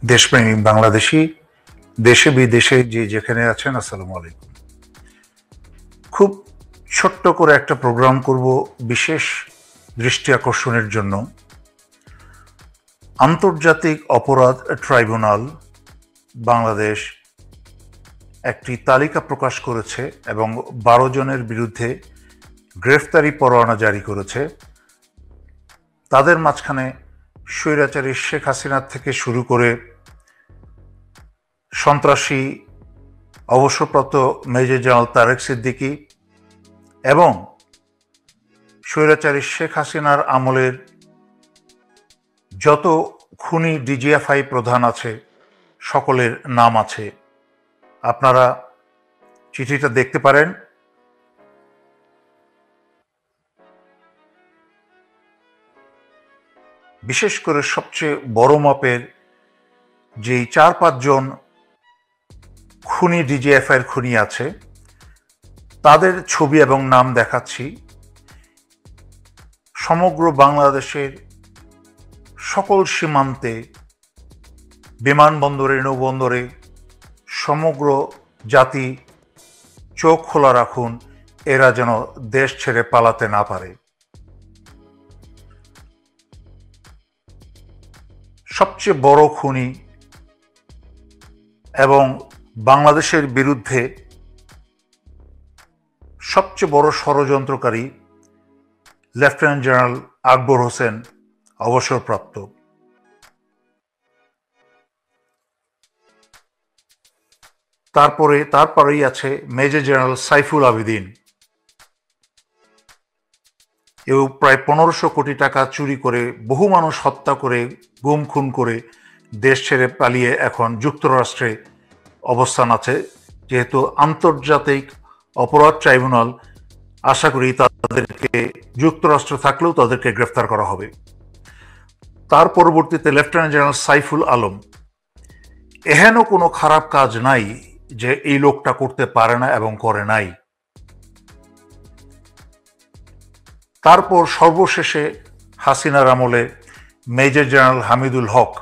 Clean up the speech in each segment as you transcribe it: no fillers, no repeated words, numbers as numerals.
দেশপ্রেমিক বাংলাদেশি দেশে বিদেশে যে যেখানে আছেন, আসসালামু আলাইকুম। খুব ছোট্ট করে একটা প্রোগ্রাম করব বিশেষ দৃষ্টি আকর্ষণের জন্য। আন্তর্জাতিক অপরাধ ট্রাইব্যুনাল বাংলাদেশ একটি তালিকা প্রকাশ করেছে এবং 12 জনের বিরুদ্ধে গ্রেফতারি পরোয়ানা জারি করেছে। তাদের মাঝখানে স্বৈরাচারী শেখ হাসিনা থেকে শুরু করে সন্ত্রাসী অবসরপ্রাপ্ত মেজর জেনারেল তারেক সিদ্দিকী এবং স্বৈরাচারী শেখ হাসিনার আমলের যত খুনি ডিজিএফআই প্রধান আছে সকলের নাম আছে। আপনারা চিঠিটা দেখতে পারেন। বিশেষ করে সবচেয়ে বড় মাপের যেই 4-5 জন খুনি ডিজিএফআইয়ের খুনি আছে তাদের ছবি এবং নাম দেখাচ্ছি। সমগ্র বাংলাদেশের সকল সীমান্তে, বিমানবন্দরে, নৌবন্দরে সমগ্র জাতি চোখ খোলা রাখুন, এরা যেন দেশ ছেড়ে পালাতে না পারে। সবচেয়ে বড় খুনি এবং বাংলাদেশের বিরুদ্ধে সবচেয়ে বড় ষড়যন্ত্রকারী লেফটেন্যান্ট জেনারেল আকবর হোসেন, অবসরপ্রাপ্ত। তারপরেই আছে মেজর জেনারেল সাইফুল আবেদিন। এও প্রায় 1500 কোটি টাকা চুরি করে, বহু মানুষ হত্যা করে, গুম খুন করে দেশ ছেড়ে পালিয়ে এখন যুক্তরাষ্ট্রে অবস্থান আছে। যেহেতু আন্তর্জাতিক অপরাধ ট্রাইব্যুনাল, আশা করি তাদেরকে যুক্তরাষ্ট্র থাকলেও তাদেরকে গ্রেফতার করা হবে। তার পরবর্তীতে লেফটেন্যান্ট জেনারেল সাইফুল আলম। এহেন কোনো খারাপ কাজ নাই যে এই লোকটা করতে পারে না এবং করে নাই। তারপর সর্বশেষে হাসিনার আমলে মেজর জেনারেল হামিদুল হক।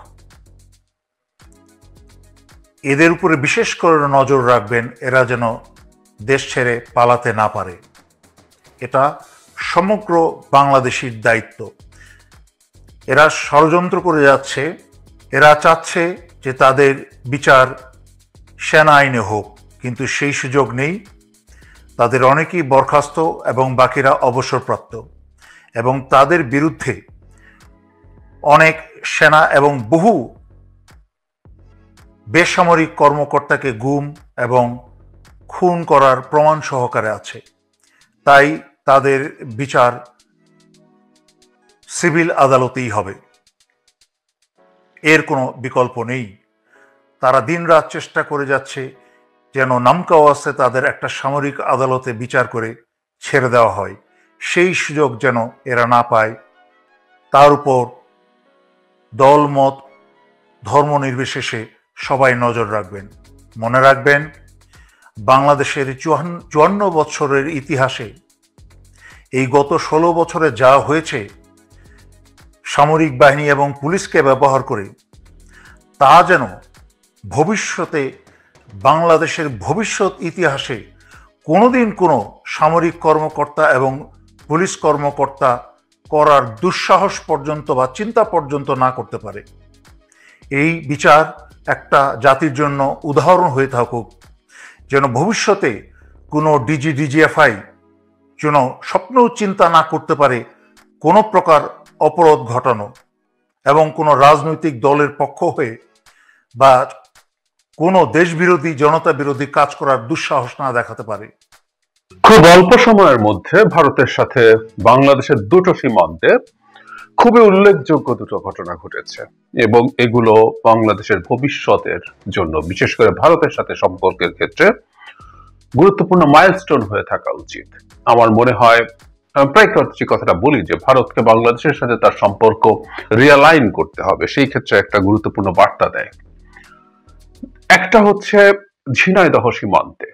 এদের উপরে বিশেষ করে নজর রাখবেন, এরা যেন দেশ ছেড়ে পালাতে না পারে। এটা সমগ্র বাংলাদেশির দায়িত্ব। এরা ষড়যন্ত্র করে যাচ্ছে, এরা চাচ্ছে যে তাদের বিচার সেনা আইনে হোক, কিন্তু সেই সুযোগ নেই। তাদের অনেকেই বরখাস্ত এবং বাকিরা অবসরপ্রাপ্ত, এবং তাদের বিরুদ্ধে অনেক সেনা এবং বহু বেসামরিক কর্মকর্তাকে গুম এবং খুন করার প্রমাণ সহকারে আছে। তাই তাদের বিচার সিভিল আদালতেই হবে, এর কোনো বিকল্প নেই। তারা দিনরাত চেষ্টা করে যাচ্ছে যেন নামকাওয়াস্তে তাদের একটা সামরিক আদালতে বিচার করে ছেড়ে দেওয়া হয়। সেই সুযোগ যেন এরা না পায়, তার উপর দলমত ধর্ম নির্বিশেষে সবাই নজর রাখবেন। মনে রাখবেন, বাংলাদেশের 54 বছরের ইতিহাসে এই গত 16 বছরে যা হয়েছে সামরিক বাহিনী এবং পুলিশকে ব্যবহার করে, তা যেন ভবিষ্যতে বাংলাদেশের ভবিষ্যৎ ইতিহাসে কোনোদিন কোনো সামরিক কর্মকর্তা এবং পুলিশ কর্মকর্তা করার দুঃসাহস পর্যন্ত বা চিন্তা পর্যন্ত না করতে পারে। এই বিচার একটা জাতির জন্য উদাহরণ হয়ে থাকুক, যেন ভবিষ্যতে কোনো ডিজিএফআই যেন স্বপ্নেও চিন্তা না করতে পারে কোনো প্রকার অপরাধ ঘটানো, এবং কোনো রাজনৈতিক দলের পক্ষ হয়ে বা কোনো দেশবিরোধী, জনতা বিরোধী কাজ করার দুঃসাহস না দেখাতে পারে। খুব অল্প সময়ের মধ্যে ভারতের সাথে বাংলাদেশের দুটো সীমান্তে খুবই উল্লেখযোগ্য দুটো ঘটনা ঘটেছে, এবং এগুলো বাংলাদেশের ভবিষ্যতের জন্য, বিশেষ করে ভারতের সাথে সম্পর্কের ক্ষেত্রে গুরুত্বপূর্ণ মাইলস্টোন হয়ে থাকা উচিত। আমার মনে হয়, প্রায় কথাটা বলি যে ভারতকে বাংলাদেশের সাথে তার সম্পর্ক রিয়ালাইন করতে হবে, সেই ক্ষেত্রে একটা গুরুত্বপূর্ণ বার্তা দেয়। একটা হচ্ছে ঝিনাইদহ সীমান্তে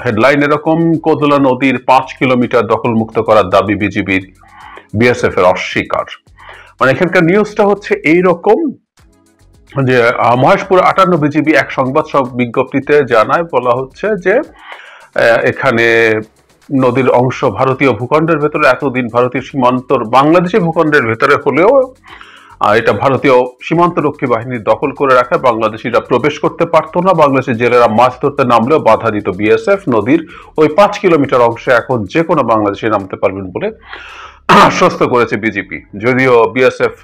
হেডলাইন এরকম, কোদলা নদীর 5 কিলোমিটার দখলমুক্ত করার দাবি বিজিবির, বিএসএফ এর অস্বীকার। মানে এখানকার নিউজটা হচ্ছে এইরকম যে মহেশপুর 58 বিজিবি এক সংবাদ বিজ্ঞপ্তিতে জানায়, বলা হচ্ছে যে এখানে নদীর অংশ ভারতীয় ভূখণ্ডের ভেতরে, এতদিন ভারতীয় সীমান্তর বাংলাদেশি ভূখণ্ডের ভেতরে হলেও এটা ভারতীয় সীমান্তরক্ষী বাহিনীর দখল করে রাখা, বাংলাদেশিরা প্রবেশ করতে পারতো না। বাংলাদেশের জেলেরা মাছ ধরতে নামলেও বাধা দিত বিএসএফ। নদীর ওই 5 কিলোমিটার অংশে এখন যে কোনো বাংলাদেশি নামতে পারবেন বলে আশ্বস্ত করেছে বিজেপি। যদিও বিএসএফ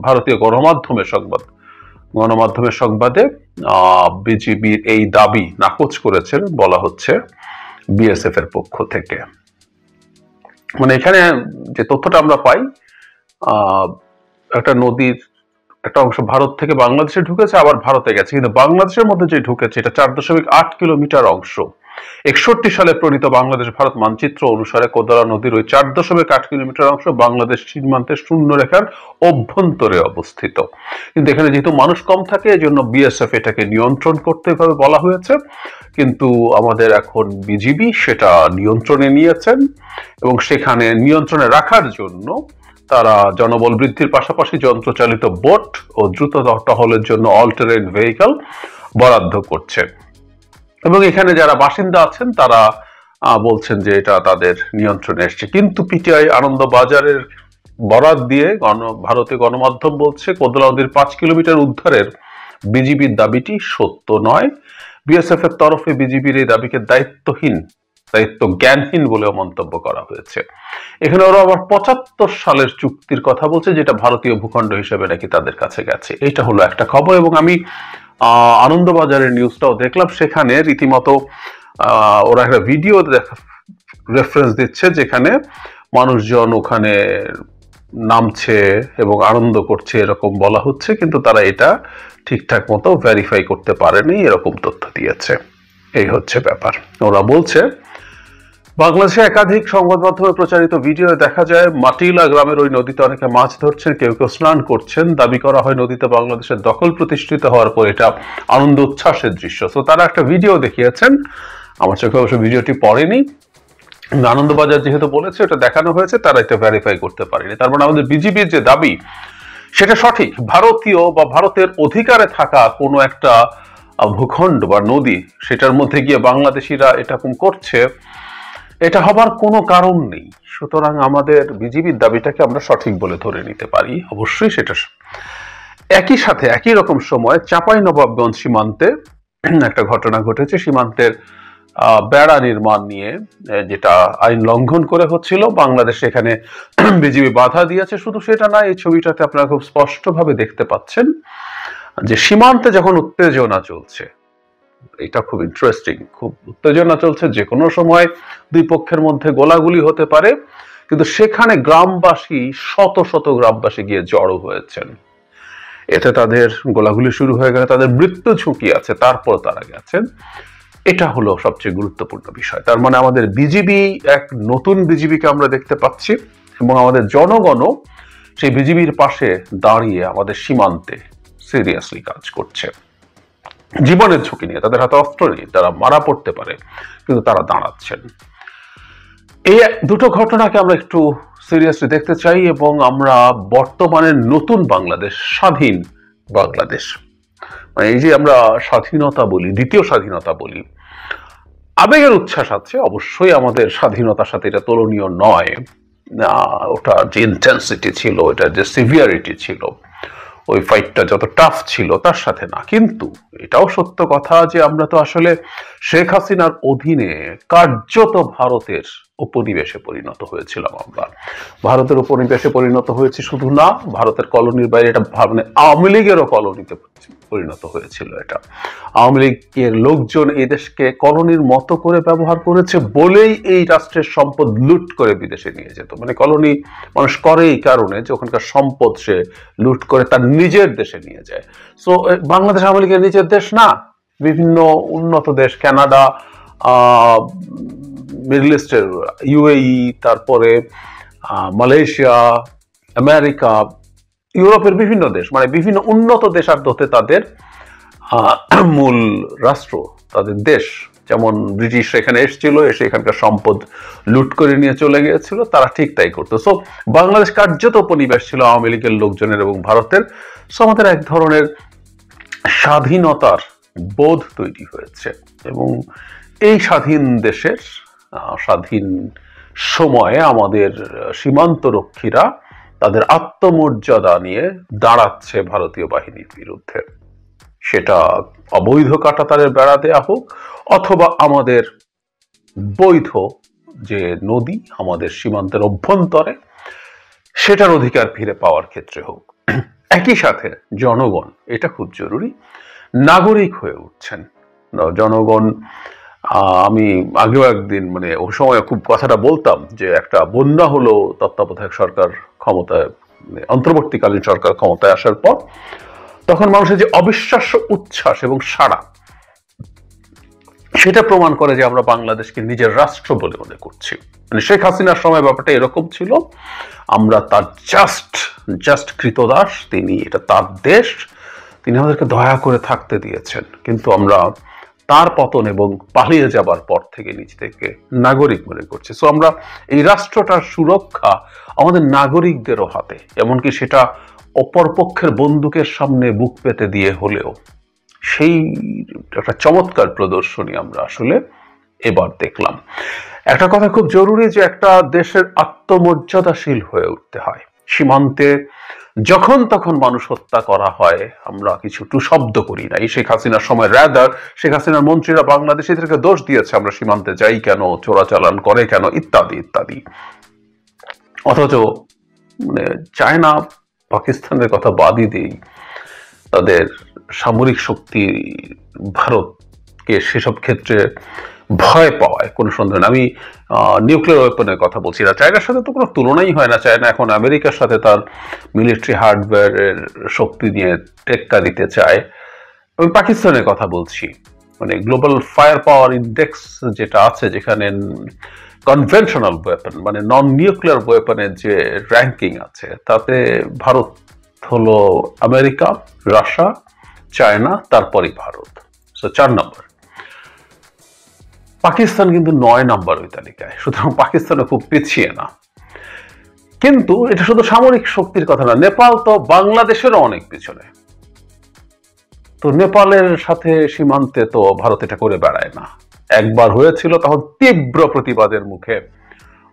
ভারতীয় গণমাধ্যমের সংবাদে বিজিবির এই দাবি নাকচ করেছেন বলা হচ্ছে বিএসএফ এর পক্ষ থেকে। মানে এখানে যে তথ্যটা আমরা পাই, একটা নদীর একটা অংশ ভারত থেকে বাংলাদেশে ঢুকেছে, আবার ভারতে গেছে, কিন্তু বাংলাদেশের মধ্যে যে ঢুকেছে এটা 4.8 কিলোমিটার অংশ। 61 সালে প্রণীত বাংলাদেশ ভারত মানচিত্র অনুসারে কোদালা নদীর ওই 4.8 কিলোমিটার অংশ বাংলাদেশ সীমান্তের শূন্য রেখার অভ্যন্তরে অবস্থিত। কিন্তু এখানে যেহেতু মানুষ কম থাকে, এই জন্য বিএসএফ এটাকে নিয়ন্ত্রণ করতে এভাবে বলা হয়েছে। কিন্তু আমাদের এখন বিজিবি সেটা নিয়ন্ত্রণে নিয়েছেন এবং সেখানে নিয়ন্ত্রণে রাখার জন্য তারা জনবল বৃদ্ধির পাশাপাশি যন্ত্রচালিত বোট ও দ্রুত টহলের জন্য অল টেরেন ভেহিকল বরাদ্দ করছে। এবং এখানে যারা বাসিন্দা আছেন তারা বলছেন যে এটা তাদের নিয়ন্ত্রণে এসছে। কিন্তু পিটিআই আনন্দবাজারের বরাত দিয়ে ভারতীয় গণমাধ্যম বলছে কোদলা নদীর 5 কিলোমিটার উদ্ধারের বিজিবির দাবিটি সত্য নয়। বিএসএফ এর তরফে বিজিবির এই দাবিকে দায়িত্ব জ্ঞানহীন বলেও মন্তব্য করা হয়েছে। এখানে ওরা আবার 75 সালের চুক্তির কথা বলছে, যেটা ভারতীয় ভূখণ্ড হিসেবে নাকি তাদের কাছে গেছে। এটা হলো একটা খবর। এবং আমি আনন্দবাজারের নিউজটাও দেখলাম, সেখানে রীতিমতো ওরা একটা ভিডিও রেফারেন্স দিচ্ছে যেখানে মানুষজন ওখানে নামছে এবং আনন্দ করছে এরকম বলা হচ্ছে, কিন্তু তারা এটা ঠিকঠাক মতো ভেরিফাই করতে পারেনি, এরকম তথ্য দিয়েছে। এই হচ্ছে ব্যাপার। ওরা বলছে বাংলাদেশে একাধিক সংবাদ মাধ্যমে প্রচারিত ভিডিও দেখা যায় মাটিলা গ্রামের ওই নদীতে অনেকে মাছ ধরছেন, কেউ কেউ স্নান করছেন। দাবি করা হয় নদীতে বাংলাদেশের দখল প্রতিষ্ঠিত হওয়ার পর এটা আনন্দ উচ্ছ্বাসের দৃশ্য। তো তারা একটা ভিডিও দেখিয়েছেন, আমার চোখে অবশ্য ভিডিওটি পড়েনি, আনন্দবাজার যেহেতু বলেছে এটা দেখানো হয়েছে, তারা এটা ভেরিফাই করতে পারেনি। তার মানে আমাদের বিজিবির যে দাবি সেটা সঠিক। ভারতীয় বা ভারতের অধিকারে থাকা কোনো একটা ভূখণ্ড বা নদী, সেটার মধ্যে গিয়ে বাংলাদেশিরা এরকম করছে, এটা হবার কোনো কারণ নেই। সুতরাং আমাদের বিজিবির দাবিটাকে আমরা সঠিক বলে ধরে নিতে পারি। অবশ্যই সেটা একই সাথে একই রকম সময় চাঁপাইনবাবগঞ্জ সীমান্তে একটা ঘটনা ঘটেছে। সীমান্তের বেড়া নির্মাণ নিয়ে যেটা আইন লঙ্ঘন করে হচ্ছিল, বাংলাদেশ এখানে বিজিবি বাধা দিয়েছে। শুধু সেটা না, এই ছবিটাতে আপনারা খুব স্পষ্টভাবে দেখতে পাচ্ছেন যে সীমান্তে যখন উত্তেজনা চলছে, এটা খুব ইন্টারেস্টিং, খুব উত্তেজনা চলছে, যে কোনো সময় দুই পক্ষের মধ্যে গোলাগুলি হতে পারে, কিন্তু সেখানে গ্রামবাসী শত শত গ্রামবাসী গিয়ে জড়ো হয়েছেন। এতে তাদের গোলাগুলি শুরু হয়ে গেলে তাদের মৃত্যু ঝুঁকি আছে, তারপর তারা গেছেন। এটা হলো সবচেয়ে গুরুত্বপূর্ণ বিষয়। তার মানে আমাদের বিজিবি, এক নতুন বিজিবিকে আমরা দেখতে পাচ্ছি এবং আমাদের জনগণও সেই বিজিবির পাশে দাঁড়িয়ে আমাদের সীমান্তে সিরিয়াসলি কাজ করছে, জীবনের ঝুঁকি নিয়ে। তাদের হাতে অস্ত্র নেই, তারা মারা পড়তে পারে, কিন্তু তারা দাঁড়াচ্ছেন। এই দুটো ঘটনাকে আমরা একটু সিরিয়াসলি দেখতে চাই এবং আমরা বর্তমানের নতুন বাংলাদেশ, স্বাধীন বাংলাদেশ, মানে এই যে আমরা স্বাধীনতা বলি, দ্বিতীয় স্বাধীনতা বলি, আবেগের উচ্ছ্বাস আছে অবশ্যই, আমাদের স্বাধীনতার সাথে এটা তুলনীয় নয়। ওটা যে ইন্টেন্সিটি ছিল, এটা যে সিভিয়ারিটি ছিল, ওই ফাইটটা যত টাফ ছিল তার সাথে না। কিন্তু এটাও সত্য কথা যে আমরা তো আসলে শেখ হাসিনার অধীনে কার্যত ভারতের উপনিবেশে পরিণত হয়েছিলাম। আমরা ভারতের উপনিবেশে পরিণত হয়েছি শুধু না, ভারতের কলোনির বাইরে এটা মানে আওয়ামী লীগেরও কলোনিতে পরিণত হয়েছিল। এটা আওয়ামী লীগের লোকজন এই দেশকে কলোনির মতো করে ব্যবহার করেছে বলেই এই রাষ্ট্রের সম্পদ লুট করে বিদেশে নিয়ে যেত। মানে কলোনি মানুষ করে এই কারণে যে ওখানকার সম্পদ সে লুট করে তার নিজের দেশে নিয়ে যায়। সো বাংলাদেশ আওয়ামী লীগের নিজের দেশ না, বিভিন্ন উন্নত দেশ, কানাডা, মিডল ইস্টের ইউএই, তারপরে মালয়েশিয়া, আমেরিকা, ইউরোপের বিভিন্ন দেশ, মানে বিভিন্ন উন্নত দেশার্থে তাদের মূল রাষ্ট্র, তাদের দেশ। যেমন ব্রিটিশ এখানে এসেছিল, এসে এখানকার সম্পদ লুট করে নিয়ে চলে গিয়েছিল, তারা ঠিক তাই করতো। সো বাংলাদেশ কার্যত উপনিবেশ ছিল আওয়ামী লীগের লোকজনের এবং ভারতের। সো আমাদের এক ধরনের স্বাধীনতার বোধ তৈরি হয়েছে এবং এই স্বাধীন দেশের স্বাধীন সময়ে আমাদের সীমান্ত রক্ষীরা তাদের আত্মমর্যাদা নিয়ে দাঁড়াচ্ছে ভারতীয় বাহিনীর বিরুদ্ধে। সেটা অবৈধ কাঁটাতারের বেড়া দেয়া হোক অথবা আমাদের বৈধ যে নদী আমাদের সীমান্তের অভ্যন্তরে সেটার অধিকার ফিরে পাওয়ার ক্ষেত্রে হোক। একই সাথে জনগণ, এটা খুব জরুরি, নাগরিক হয়ে উঠছেন। জনগণ, আমি আগেও একদিন ওই সময় খুব কথাটা বলতাম যে একটা বন্যা হলো তত্ত্বাবধায়ক সরকার ক্ষমতায়, অন্তর্বর্তীকালীন সরকার ক্ষমতায় আসার পর, তখন মানুষের যে অবিশ্বাস্য উচ্ছ্বাস এবং সাড়া, সেটা প্রমাণ করে যে আমরা বাংলাদেশকে নিজের রাষ্ট্র বলে মনে করছি। শেখ হাসিনার সময় ব্যাপারটা এরকম ছিল, আমরা তার জাস্ট কৃতদাস, এটা তার দেশ, তিনি আমাদেরকে দয়া করে থাকতে দিয়েছেন। কিন্তু আমরা তার পতন এবং পালিয়ে যাবার পর থেকে নিজ থেকে নাগরিক মনে করছি। সো আমরা এই রাষ্ট্রটার সুরক্ষা আমাদের নাগরিকদেরও হাতে, এমনকি সেটা অপরপক্ষের বন্দুকের সামনে বুক পেতে দিয়ে হলেও। সেই একটা চমৎকার প্রদর্শনী আমরা আসলে এবার দেখলাম। একটা কথা খুব জরুরি যে একটা দেশের আত্মমর্যাদাশীল হয়ে উঠতে হয়। সীমান্তে যখন তখন মানুষ হত্যা করা হয়, আমরা কিছু শব্দ করি না। এই শেখ হাসিনার সময় রাদার শেখ হাসিনার মন্ত্রীরা বাংলাদেশিদেরকে দোষ দিয়েছে, আমরা সীমান্তে যাই কেন, চোরাচালান করে কেন, ইত্যাদি ইত্যাদি। অথচ চায়না, পাকিস্তানের কথা বাদই দিই, তাদের সামরিক শক্তি ভারতকে সেসব ক্ষেত্রে ভয় পাওয়ায় কোনো সন্দেহ নেই। আমি নিউক্লিয়ার ওয়েপনের কথা বলছি না, চায়নার সাথে তো কোনো তুলনাই হয় না। চায়না এখন আমেরিকার সাথে তার মিলিটারি হার্ডওয়্যারের শক্তি নিয়ে টেক্কা দিতে চায়। আমি পাকিস্তানের কথা বলছি, গ্লোবাল ফায়ার পাওয়ার ইন্ডেক্স যেটা আছে, যেখানে কনভেনশনাল ওয়েপন নন নিউক্লিয়ার ওয়েপনের যে র্যাঙ্কিং আছে, তাতে ভারত হলো আমেরিকা, রাশিয়া, চায়না, তারপরই ভারত, 4 নম্বর। পাকিস্তান কিন্তু 9 নম্বর ওই তালিকায়। সুতরাং পাকিস্তানও খুব পিছিয়ে না। কিন্তু এটা শুধু সামরিক শক্তির কথা না, নেপাল তো বাংলাদেশেরও অনেক পিছনে। তো নেপালের সাথে সীমান্তে তো ভারত এটা করে বেড়ায় না। একবার হয়েছিল, তখন তীব্র প্রতিবাদের মুখে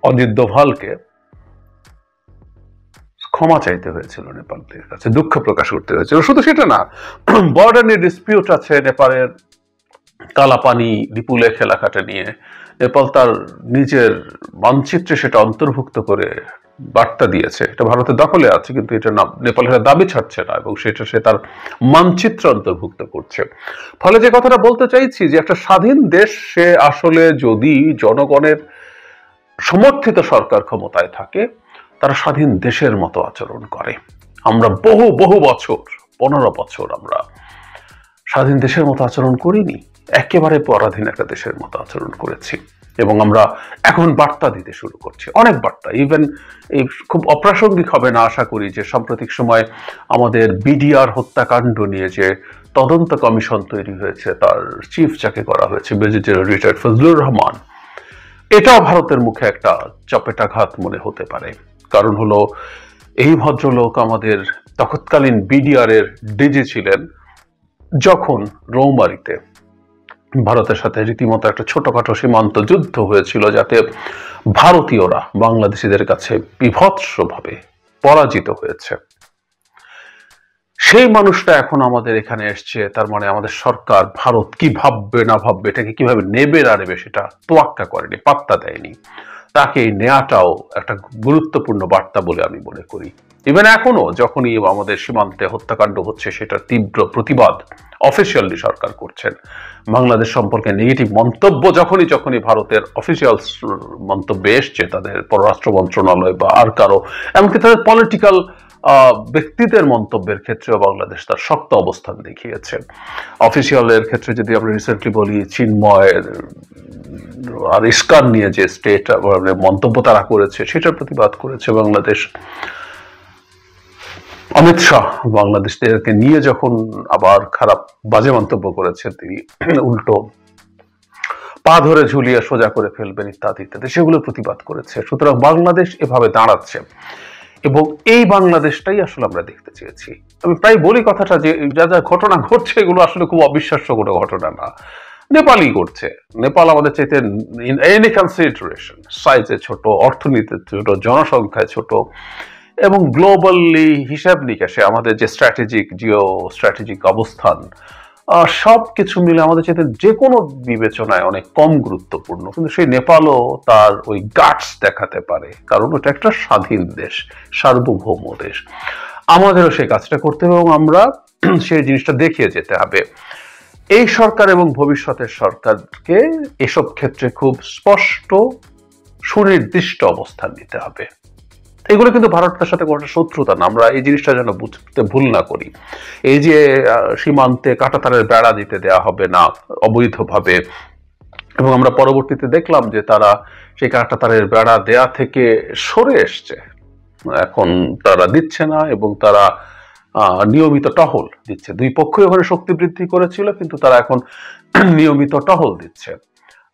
অজিত দোভালকে ক্ষমা চাইতে হয়েছিল নেপালের কাছে, দুঃখ প্রকাশ করতে হয়েছিল। শুধু সেটা না, বর্ডার নিয়ে ডিসপিউট আছে নেপালের, কালাপানি বিপুলে খেলাঘাটা নিয়ে। নেপাল তার নিজের মানচিত্রে সেটা অন্তর্ভুক্ত করে বার্তা দিয়েছে, এটা ভারতের দখলে আছে, কিন্তু এটা নেপালের দাবি ছাড়ছে না এবং সেটা সে তার মানচিত্র অন্তর্ভুক্ত করছে। ফলে যে কথাটা বলতে চাইছি, যে একটা স্বাধীন দেশ, সে আসলে যদি জনগণের সমর্থিত সরকার ক্ষমতায় থাকে, তারা স্বাধীন দেশের মতো আচরণ করে। আমরা বহু বছর, 15 বছর আমরা স্বাধীন দেশের মতো আচরণ করিনি, একেবারে পরাধীন একটা দেশের মতো আচরণ করেছি। এবং আমরা এখন বার্তা দিতে শুরু করছি, অনেক বার্তা। ইভেন এই খুব অপ্রাসঙ্গিক হবে না আশা করি যে সাম্প্রতিক সময় আমাদের বিডিআর হত্যাকাণ্ড নিয়ে যে তদন্ত কমিশন তৈরি হয়েছে, তার চিফ যাকে করা হয়েছে ব্রিগেডিয়ার রিটায়ার্ড ফজলুর রহমান, এটাও ভারতের মুখে একটা চপেটাঘাত মনে হতে পারে। কারণ হলো, এই ভদ্রলোক আমাদের তৎকালীন বিডিআর এর ডিজি ছিলেন, যখন রৌমারিতে ভারতের সাথে রীতিমতো একটা ছোটখাটো সীমান্ত যুদ্ধ হয়েছিল, যাতে ভারতীয়রা বাংলাদেশিদের কাছে বিভৎসভাবে পরাজিত হয়েছে। সেই মানুষটা এখন আমাদের এখানে এসছে, তার মানে আমাদের সরকার ভারত কি ভাববে না ভাববে, এটাকে কিভাবে নেবে না নেবে সেটা তোয়াক্কা করেনি, পাত্তা দেয়নি। তাকে নেওয়াটাও একটা গুরুত্বপূর্ণ বার্তা বলে আমি মনে করি। ইভেন এখনো যখনই আমাদের সীমান্তে হত্যাকাণ্ড হচ্ছে, সেটা তীব্র প্রতিবাদ অফিসিয়ালি সরকার করছেন। বাংলাদেশ সম্পর্কে নেগেটিভ মন্তব্য যখনই ভারতের অফিসিয়াল মন্তব্যে এসছে, তাদের পররাষ্ট্র মন্ত্রণালয় বা আর কারো, এমনকি তাদের পলিটিক্যাল ব্যক্তিদের মন্তব্যের ক্ষেত্রেও বাংলাদেশ তার শক্ত অবস্থান দেখিয়েছে। অফিসিয়ালের ক্ষেত্রে যদি আমরা রিসেন্টলি বলি, চিন্ময়ের আর ইস্কান নিয়ে যে স্টেট মন্তব্য তারা করেছে, সেটার প্রতিবাদ করেছে বাংলাদেশ। অমিত শাহ বাংলাদেশকে নিয়ে যখন আবার খারাপ বাজে মন্তব্য করেছে, তিনি উল্টো পা ধরে ঝুলিয়ে সোজা করে ফেলবেন ইত্যাদি ইত্যাদি, সেগুলো প্রতিবাদ করেছে। সুতরাং বাংলাদেশ এভাবে দাঁড়াচ্ছে। এবং এই বাংলাদেশটাই আসলে আমরা দেখতে চেয়েছি। আমি প্রায় বলি কথাটা যে যা যা ঘটনা ঘটছে এগুলো আসলে খুব অবিশ্বাস্য কোনো ঘটনা না, নেপালই করছে। নেপাল আমাদের চাইতে ইন এনি কনসিডারেশন সাইজে ছোট, অর্থনীতিতে ছোট, জনসংখ্যায় ছোট, এবং গ্লোবালি হিসাব নিকাশে আমাদের যে স্ট্র্যাটেজিক অবস্থান সব কিছু মিলে আমাদের চাইতে যে কোনো বিবেচনায় অনেক কম গুরুত্বপূর্ণ, কিন্তু সেই নেপালও তার ওই গাটস দেখাতে পারে, কারণ ওটা একটা স্বাধীন দেশ, সার্বভৌম দেশ। আমাদেরও সেই কাজটা করতে হবে এবং আমরা সেই জিনিসটা দেখিয়ে যেতে হবে। এই সরকার এবং ভবিষ্যতের সরকারকে এসব ক্ষেত্রে খুব স্পষ্ট সুনির্দিষ্ট অবস্থান নিতে হবে। এগুলো কিন্তু ভারতের সাথে কোনো শত্রুতা না, আমরা এই জিনিসটা যেন বুঝতে ভুল না করি। এই যে সীমান্তে কাঁটাতারের বেড়া দিতে দেওয়া হবে না অবৈধভাবে, এবং আমরা পরবর্তীতে দেখলাম যে তারা সেই কাঁটাতারের বেড়া দেয়া থেকে সরে এসছে, এখন তারা দিচ্ছে না এবং তারা নিয়মিত টহল দিচ্ছে। দুই পক্ষই ওখানে শক্তি বৃদ্ধি করেছিল, কিন্তু তারা এখন নিয়মিত টহল দিচ্ছে।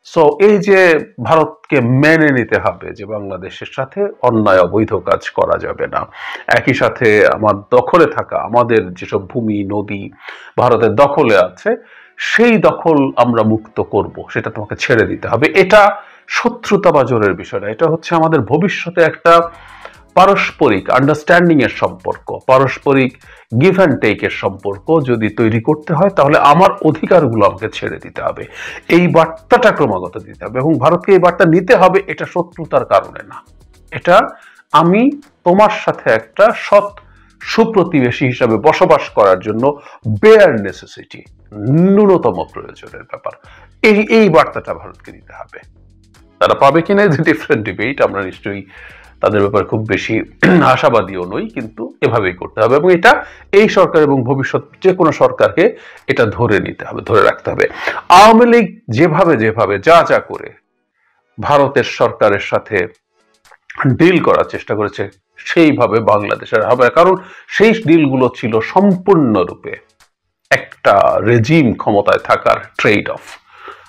সো এই যে ভারতকে মেনে নিতে হবে যে বাংলাদেশের সাথে অন্যায় অবৈধ কাজ করা যাবে না, একই সাথে আমার দখলে থাকা আমাদের যেসব ভূমি নদী ভারতের দখলে আছে সেই দখল আমরা মুক্ত করব, সেটা তোমাকে ছেড়ে দিতে হবে। এটা শত্রুতা বা জোরের বিষয় না, এটা হচ্ছে আমাদের ভবিষ্যতে একটা পারস্পরিক আন্ডারস্ট্যান্ডিং এর সম্পর্ক, পারস্পরিক গিভ অ্যান্ড টেক এর সম্পর্ক যদি তৈরি করতে হয় তাহলে আমার অধিকারগুলো আমাকে ছেড়ে দিতে হবে, এই বার্তাটা ক্রমাগত দিতে হবে। এবং ভারতকে এই বার্তা নিতে হবে, এটা শত্রুতার কারণে না, এটা আমি তোমার সাথে একটা সৎ সুপ্রতিবেশী হিসাবে বসবাস করার জন্য বেয়ার নেসেসিটি, ন্যূনতম প্রয়োজনের ব্যাপার, এই বার্তাটা ভারতকে দিতে হবে। তারা পাবে কিনা ইজ ডিফারেন্ট ডিবেট, আমরা নিশ্চয়ই তাদের ব্যাপারে খুব বেশি আশাবাদীও নই, কিন্তু এভাবেই করতে হবে। এবং এটা এই সরকার এবং ভবিষ্যৎ যে কোনো সরকারকে এটা ধরে নিতে হবে, ধরে রাখতে হবে। আওয়ামী লীগ যেভাবে যা করে ভারতের সরকারের সাথে ডিল করার চেষ্টা করেছে সেইভাবে বাংলাদেশের হবে, কারণ সেই ডিলগুলো ছিল সম্পূর্ণরূপে একটা রেজিম ক্ষমতায় থাকার ট্রেড অফ।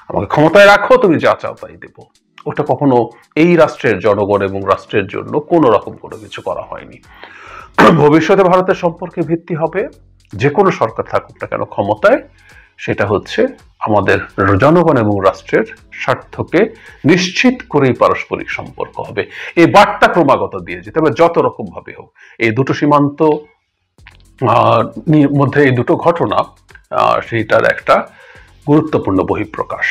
আমাকে ক্ষমতায় রাখো, তুমি যা চাও তাই দেবো। ওটা কখনো এই রাষ্ট্রের জনগণ এবং রাষ্ট্রের জন্য কোনো রকম কোনো কিছু করা হয়নি। ভবিষ্যতে ভারতের সম্পর্কে ভিত্তি হবে, যে কোনো সরকার থাকুক না কেন ক্ষমতায়, সেটা হচ্ছে আমাদের জনগণ এবং রাষ্ট্রের স্বার্থকে নিশ্চিত করেই পারস্পরিক সম্পর্ক হবে। এই বার্তা ক্রমাগত দিয়ে যেতে হবে যত রকম ভাবে হোক। এই দুটো সীমান্ত মধ্যে এই দুটো ঘটনা সেইটার একটা গুরুত্বপূর্ণ বহিঃপ্রকাশ।